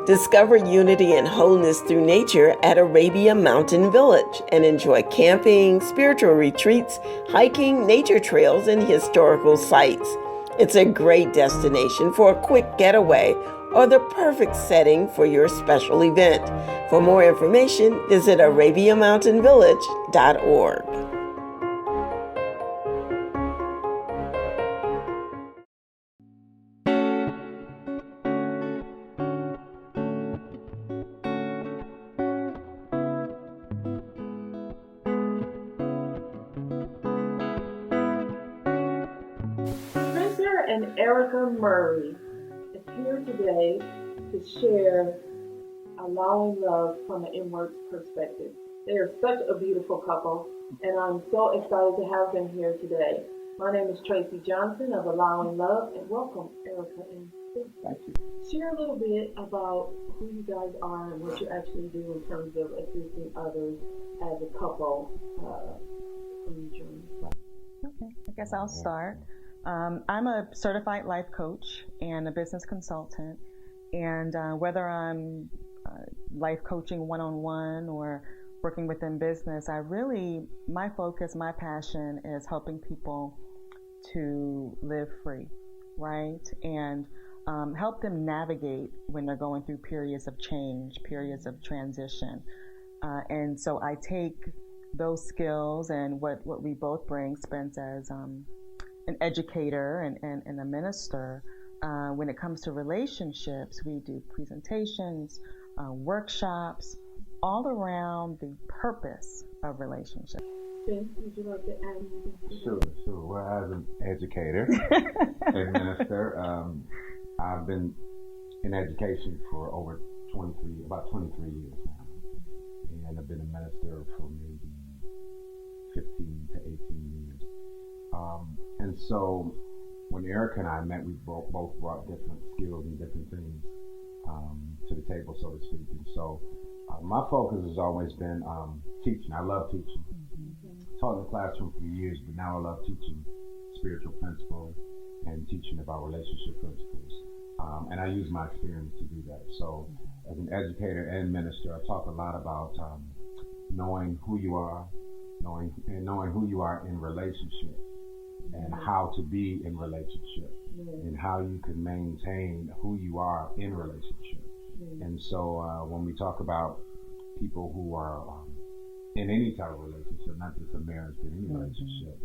Discover unity and wholeness through nature at Arabia Mountain Village and enjoy camping, spiritual retreats, hiking, nature trails, and historical sites. It's a great destination for a quick getaway or the perfect setting for your special event. For more information, visit arabiamountainvillage.org. And Erica Murray is here today to share allowing love from an inward perspective. They are such a beautiful couple, and I'm so excited to have them here today. My name is Tracey Johnson of Allowing Love, and welcome, Erica and Steve. Thank you. Share a little bit about who you guys are and what you actually do in terms of assisting others as a couple from your journey. Okay, I guess I'll start. I'm a certified life coach and a business consultant, and whether I'm life coaching one-on-one or working within business, my focus, my passion is helping people to live free, right? And help them navigate when they're going through periods of change, periods of transition. And so I take those skills and what we both bring, Spence, as an educator and a minister. When it comes to relationships, we do presentations, workshops, all around the purpose of relationships. Ben, would you like to add anything? Sure. Well, as an educator and minister, I've been in education for about 23 years now. And I've been a minister for maybe 15 to 18 years. And so when Erica and I met, we both brought different skills and different things to the table, so to speak. And so my focus has always been teaching. I love teaching. Taught in the classroom for years, but now I love teaching spiritual principles and teaching about relationship principles. And I use my experience to do that. So as an educator and minister, I talk a lot about knowing who you are, knowing who you are in relationship, and how to be in relationship, and how you can maintain who you are in relationship. And so when we talk about people who are in any type of relationship, not just a marriage, but any relationship,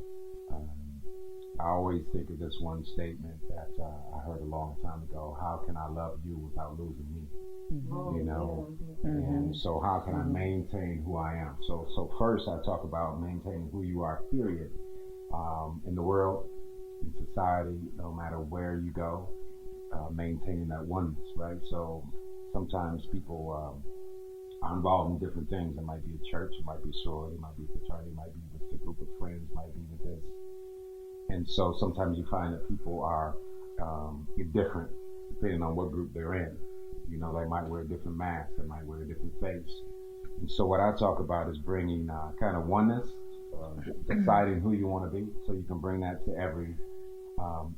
I always think of this one statement that I heard a long time ago: how can I love you without losing me? You know, and so how can I maintain who I am? So first I talk about maintaining who you are, period. In the world, in society, no matter where you go, maintaining that oneness, right? So sometimes people are involved in different things. It might be a church, it might be a sorority, it might be a fraternity, it might be with a group of friends, it might be with this. And so sometimes you find that people are different depending on what group they're in. You know, they might wear different masks, they might wear a different face. And so what I talk about is bringing kind of oneness, deciding who you want to be, so you can bring that to every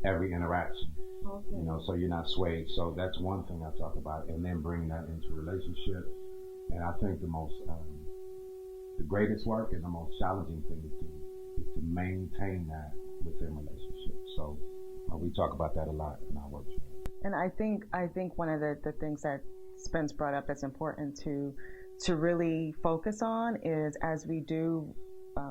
interaction. Okay. You know, so you're not swayed. So that's one thing I talk about, and then bring that into relationship. And I think the greatest work and the most challenging thing to do is to maintain that within relationships. So we talk about that a lot in our workshop. And I think one of the things that Spence brought up that's important to really focus on is, as we do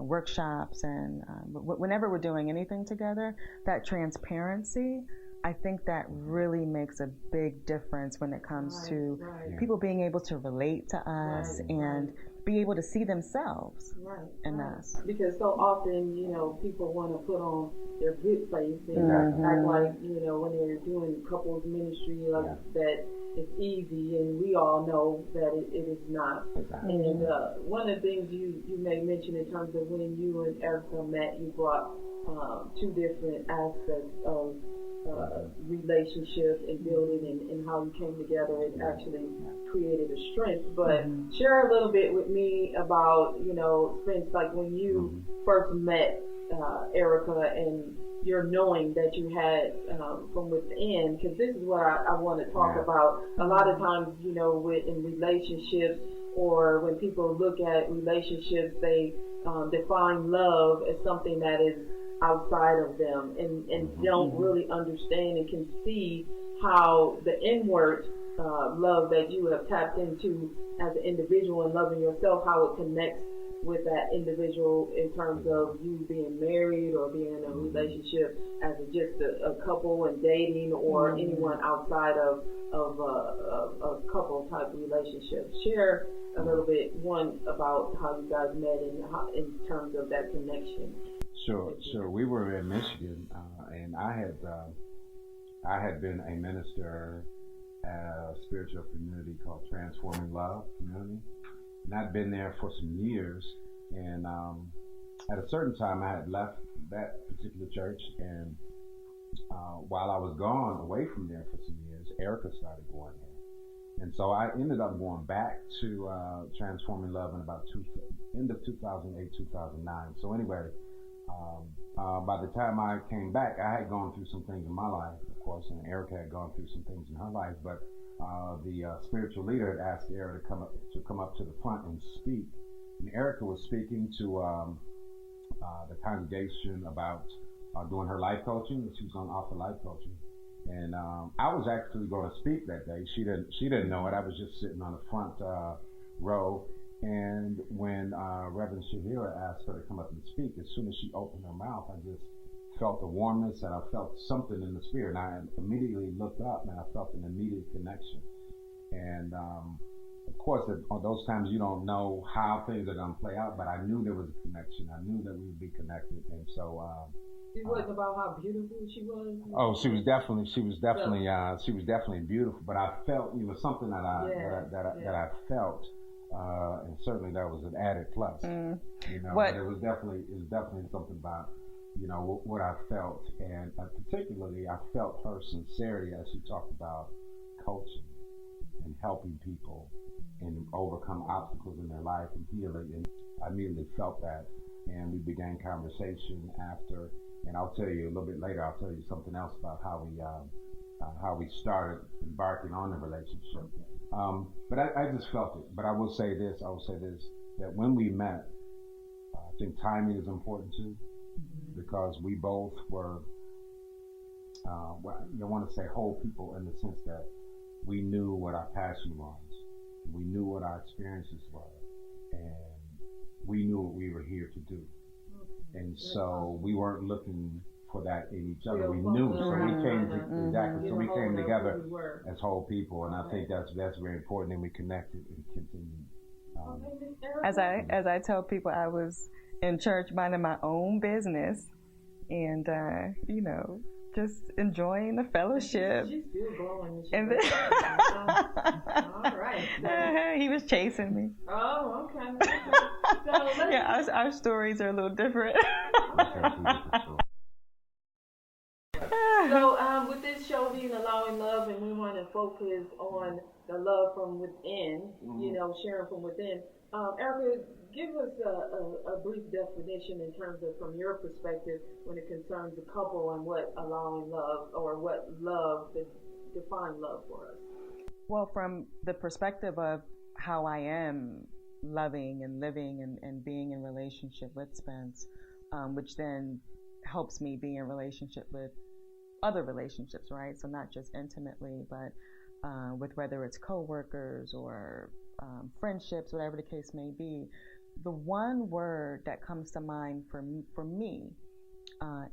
workshops and whenever we're doing anything together, that transparency, I think that really makes a big difference when it comes to people being able to relate to us and be able to see themselves in us. Because so often, you know, people want to put on their good face and act like, you know, when they're doing couples ministry, like that it's easy, and we all know that it is not. Exactly. And one of the things you may mention in terms of when you and Erica met, you brought two different aspects of relationship and building and how you came together. It actually created a strength. But share a little bit with me about, you know, Spence, like when you first met Erica and your knowing that you had from within, because this is what I want to talk about. A lot of times, you know, in relationships, or when people look at relationships, they define love as something that is outside of them, and don't really understand and can see how the inward love that you have tapped into as an individual and loving yourself, how it connects with that individual in terms of you being married or being in a relationship as just a couple and dating, or anyone outside of a couple type relationship. Share a little bit, one, about how you guys met and how, in terms of that connection. Sure. We were in Michigan, and I had been a minister at a spiritual community called Transforming Love Community. And I'd been there for some years, and at a certain time I had left that particular church, and while I was gone away from there for some years, Erica started going there. And so I ended up going back to Transforming Love in about end of 2008, 2009. So anyway, by the time I came back, I had gone through some things in my life, of course, and Erica had gone through some things in her life, but the spiritual leader had asked Erica to come up to the front and speak. And Erica was speaking to the congregation about doing her life coaching. She was going to offer life coaching. And I was actually going to speak that day. She didn't know it. I was just sitting on the front row. And when Reverend Shahira asked her to come up and speak, as soon as she opened her mouth, I just felt a warmness, and I felt something in the spirit. And I immediately looked up, and I felt an immediate connection. And of course, on those times you don't know how things are going to play out, but I knew there was a connection. I knew that we would be connected, and so. It wasn't about how beautiful she was. Oh, she was definitely beautiful. But I felt, something that I felt, and certainly that was an added plus. But it was definitely something about. What I felt, and particularly I felt her sincerity as she talked about coaching and helping people and overcome obstacles in their life and healing. And I immediately felt that, and we began conversation after. And I'll tell you a little bit later. I'll tell you something else about how we started embarking on the relationship. But I just felt it. But I will say this: that when we met, I think timing is important too. Because we both were, I want to say whole people in the sense that we knew what our passion was, we knew what our experiences were, and we knew what we were here to do. And so we weren't looking for that in each other. We knew, so we came together as whole people, and I think that's very important. And we connected and continued. As I tell people, I was in church minding my own business and just enjoying the fellowship. She's still glowing. And then all right. He was chasing me. Oh, okay. So our stories are a little different. So with this show being Allowing Love, and we want to focus on the love from within, sharing from within. Erica, give us a brief definition in terms of, from your perspective, when it concerns a couple and what allowing love, or what love, define love for us. Well, from the perspective of how I am loving and living and being in relationship with Spence, which then helps me be in relationship with other relationships, right? So not just intimately, but with whether it's coworkers or friendships, whatever the case may be. The one word that comes to mind for me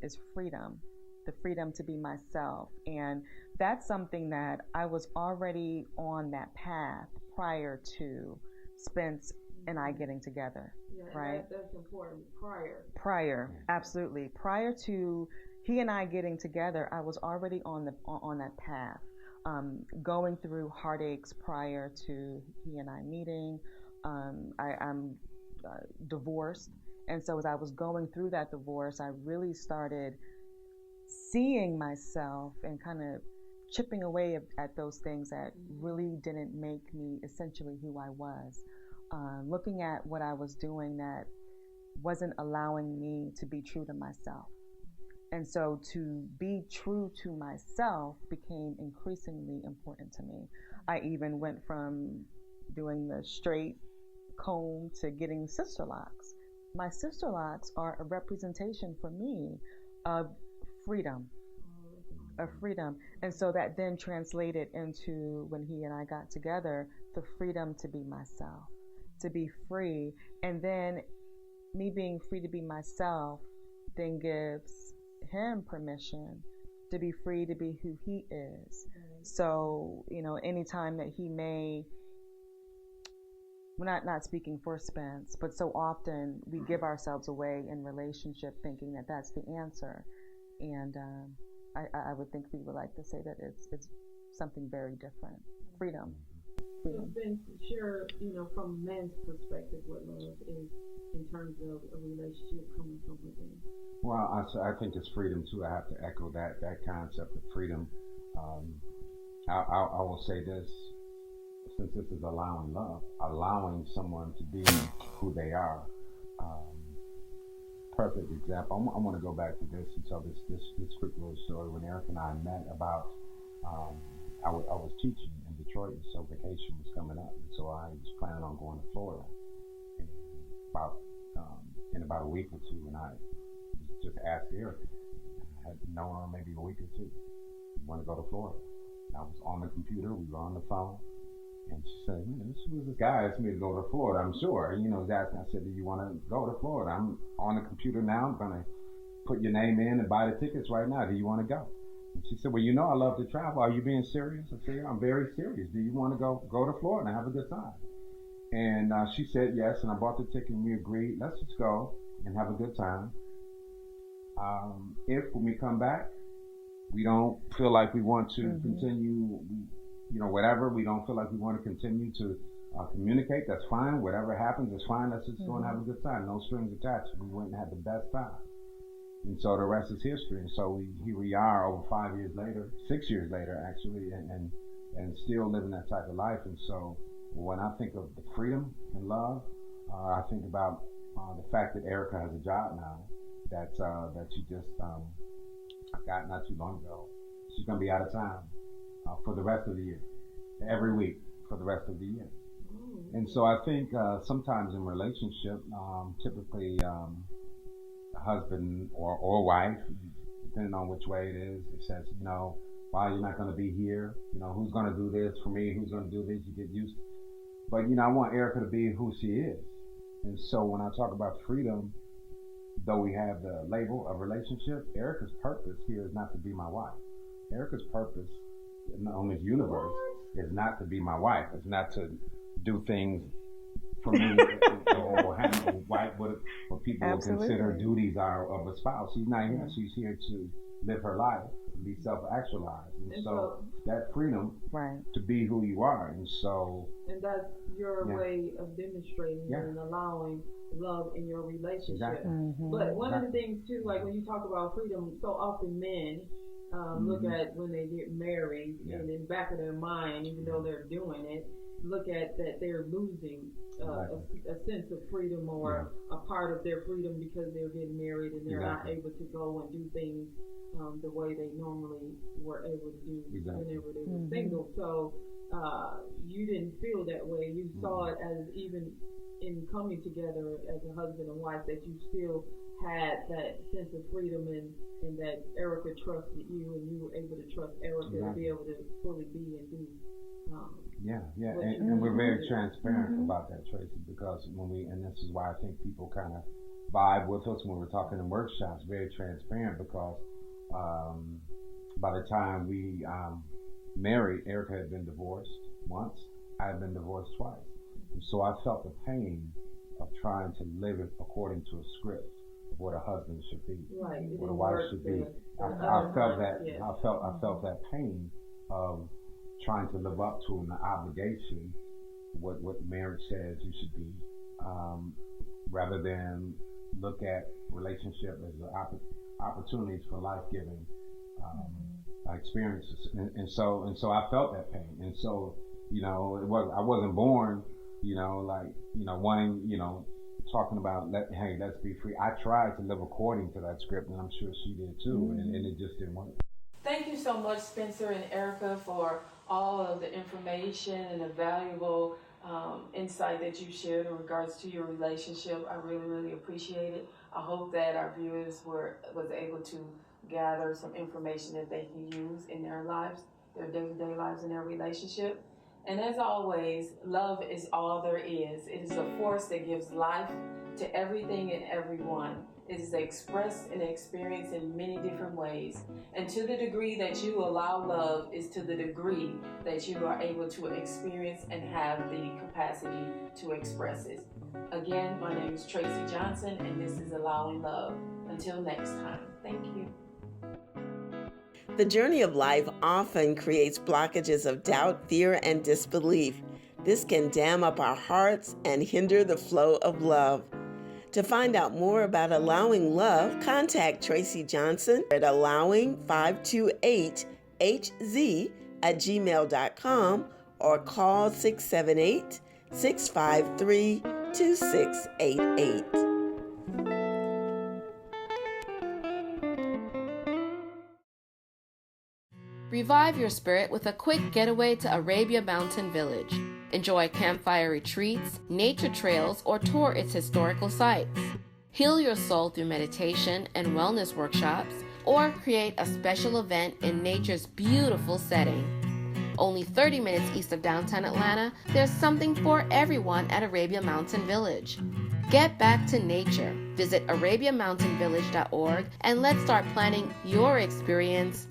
is freedom, the freedom to be myself. And that's something that I was already on that path prior to Spence and I getting together, right? That's important. Prior, absolutely. Prior to he and I getting together, I was already on that path, going through heartaches prior to he and I meeting. I'm divorced, and so as I was going through that divorce, I really started seeing myself and kind of chipping away at those things that really didn't make me essentially who I was. Looking at what I was doing that wasn't allowing me to be true to myself. And so to be true to myself became increasingly important to me. I even went from doing the straight comb to getting sister locks. My sister locks are a representation for me of freedom, And so that then translated into, when he and I got together, the freedom to be myself, to be free. And then me being free to be myself then gives him permission to be free to be who he is. So, anytime that he may, we're not speaking for Spence, but so often we give ourselves away in relationship thinking that that's the answer. And I would think we would like to say that it's something very different. Freedom. So Spence, share, from men's perspective, what love is in terms of a relationship coming from within. Well, I think it's freedom too. I have to echo that concept of freedom. I will say this, since this is allowing love, allowing someone to be who they are. Perfect example. I want to go back to this and tell this quick little story. When Eric and I met about, I was teaching in Detroit, and so vacation was coming up, and so I was planning on going to Florida. And in about a week or two, and I just asked Eric, I had known her maybe a week or two, want to go to Florida. I was on the computer, we were on the phone, and she said, this guy asked me to go to Florida, I'm sure. I said, do you want to go to Florida? I'm on the computer now, I'm going to put your name in and buy the tickets right now. Do you want to go? And she said, well, I love to travel. Are you being serious? I said, I'm very serious. Do you want to go to Florida and have a good time? And she said yes, and I bought the ticket and we agreed, let's just go and have a good time. If when we come back, we don't feel like we want to continue, whatever, we don't feel like we want to continue to communicate, that's fine. Whatever happens is fine. Let's just go and have a good time. No strings attached. We went and had the best time. And so the rest is history. And so here we are over 5 years later, 6 years later, actually, and still living that type of life. And so when I think of the freedom and love, I think about the fact that Erica has a job now that she just got not too long ago. She's going to be out of town for the rest of the year, every week for the rest of the year. And so I think sometimes in relationship, typically a husband or wife, depending on which way it is, it says, why you're not going to be here? Who's going to do this for me? Who's going to do this? You get used to. But, I want Erica to be who she is. And so when I talk about freedom, though we have the label of relationship, Erica's purpose here is not to be my wife. Erica's purpose on this universe is not to be my wife. It's not to do things for me or handle what people will consider duties are of a spouse. She's not here. She's here to live her life, to be self-actualized. And so that freedom to be who you are. And that's your way of demonstrating and allowing love in your relationship. Exactly. But one of the things too, like when you talk about freedom, so often men look at when they get married and in the back of their mind, even though they're doing it, look at that they're losing a sense of freedom or a part of their freedom because they're getting married and they're not able to go and do things the way they normally were able to do whenever they were single. So you didn't feel that way. You saw it as, even in coming together as a husband and wife, that you still had that sense of freedom and that Erica trusted you and you were able to trust Erica to be able to fully be and do. And we're very transparent about that, Tracey, because and this is why I think people kind of vibe with us when we're talking in workshops, very transparent, because by the time we married, Erica had been divorced once, I had been divorced twice. And so I felt the pain of trying to live it according to a script of what a husband should be, what a wife should be. I felt that. I felt that pain of trying to live up to an obligation, what marriage says you should be, rather than look at relationship as opportunities for life-giving experiences. And so I felt that pain. And so, I wasn't born, wanting, talking about, hey, let's be free. I tried to live according to that script, and I'm sure she did too, and it just didn't work. Thank you so much, Spencer and Erica, for all of the information and the valuable insight that you shared in regards to your relationship. I really, really appreciate it. I hope that our viewers was able to gather some information that they can use in their lives, their day-to-day lives, and their relationship. And as always, love is all there is. It is a force that gives life to everything and everyone. It is expressed and experienced in many different ways. And to the degree that you allow love is to the degree that you are able to experience and have the capacity to express it. Again, my name is Tracey Johnson, and this is Allowing Love. Until next time, thank you. The journey of life often creates blockages of doubt, fear, and disbelief. This can dam up our hearts and hinder the flow of love. To find out more about Allowing Love, contact Tracey Johnson at allowing528hz@gmail.com or call 678-653-2688. Revive your spirit with a quick getaway to Arabia Mountain Village. Enjoy campfire retreats, nature trails, or tour its historical sites. Heal your soul through meditation and wellness workshops, or create a special event in nature's beautiful setting. Only 30 minutes east of downtown Atlanta, there's something for everyone at Arabia Mountain Village. Get back to nature. Visit arabiamountainvillage.org and let's start planning your experience